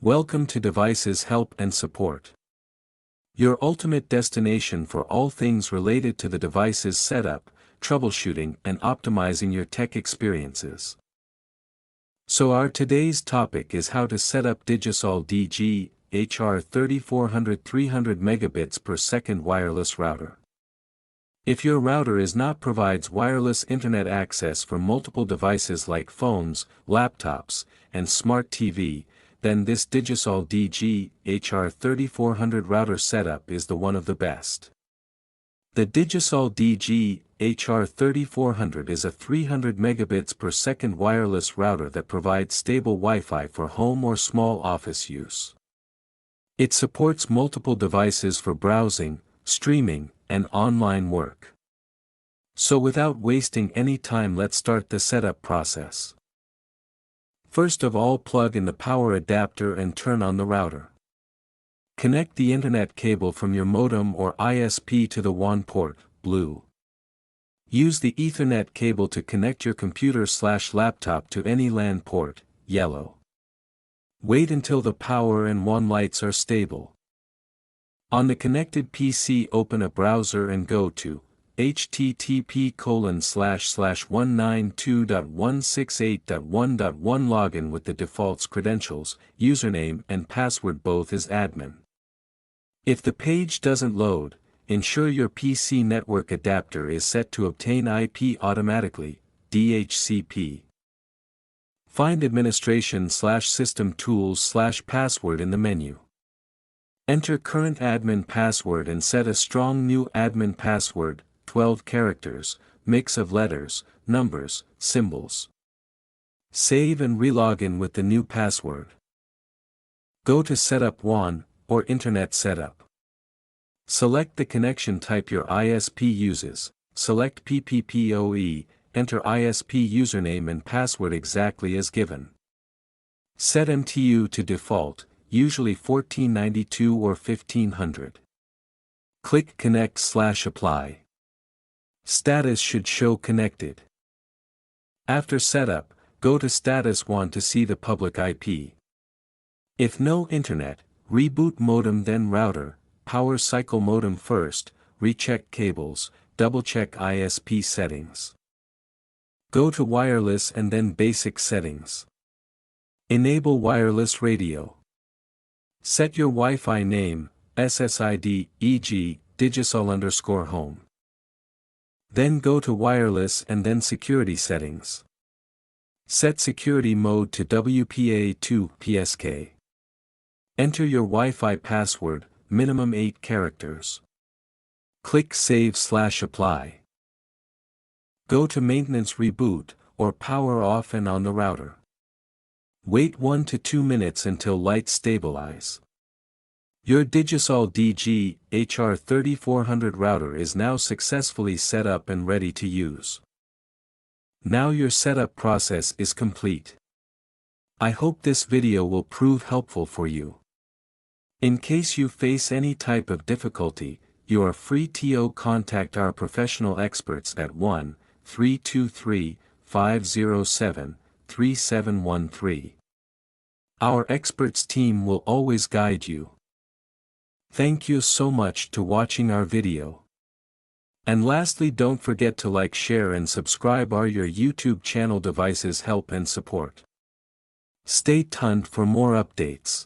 Welcome to Devices Help and Support, your ultimate destination for all things related to the device's setup, troubleshooting and optimizing your tech experiences. So our today's topic is how to set up DIGISOL DG-HR3400 300 megabits per second wireless router. If your router provides wireless internet access for multiple devices like phones, laptops, and smart TV, then this DIGISOL DG-HR3400 router setup is the one of the best. The DIGISOL DG-HR3400 is a 300 megabits per second wireless router that provides stable Wi-Fi for home or small office use. It supports multiple devices for browsing, streaming, and online work. So without wasting any time, let's start the setup process. First of all, plug in the power adapter and turn on the router. Connect the internet cable from your modem or ISP to the WAN port, blue. Use the Ethernet cable to connect your computer/laptop to any LAN port, yellow. Wait until the power and WAN lights are stable. On the connected PC, open a browser and go to http://192.168.1.1. Login with the defaults credentials, username and password both as admin. If the page doesn't load, ensure your PC network adapter is set to obtain IP automatically, DHCP. Find administration/system tools/password in the menu. Enter current admin password and set a strong new admin password, 12 characters, mix of letters, numbers, symbols. Save and relogin with the new password. Go to Setup WAN, or Internet Setup. Select the connection type your ISP uses, select PPPoE, enter ISP username and password exactly as given. Set MTU to default, usually 1492 or 1500. Click Connect/Apply. Status should show connected. After setup, go to Status WAN to see the public IP. If no internet, reboot modem then router, power cycle modem first, recheck cables, double-check ISP settings. Go to wireless and then basic settings. Enable wireless radio. Set your Wi-Fi name, SSID, e.g., DIGISOL_home. Then go to wireless and then security settings. Set security mode to WPA2 PSK. Enter your Wi-Fi password, minimum 8 characters. Click Save/Apply. Go to Maintenance Reboot, or Power Off and on the router. Wait 1 to 2 minutes until lights stabilize. Your DIGISOL DG-HR3400 router is now successfully set up and ready to use. Now your setup process is complete. I hope this video will prove helpful for you. In case you face any type of difficulty, you are free to contact our professional experts at 1-323-507-3713. Our experts team will always guide you. Thank you so much to watching our video. And lastly, don't forget to like, share and subscribe our YouTube channel Devices Help and Support. Stay tuned for more updates.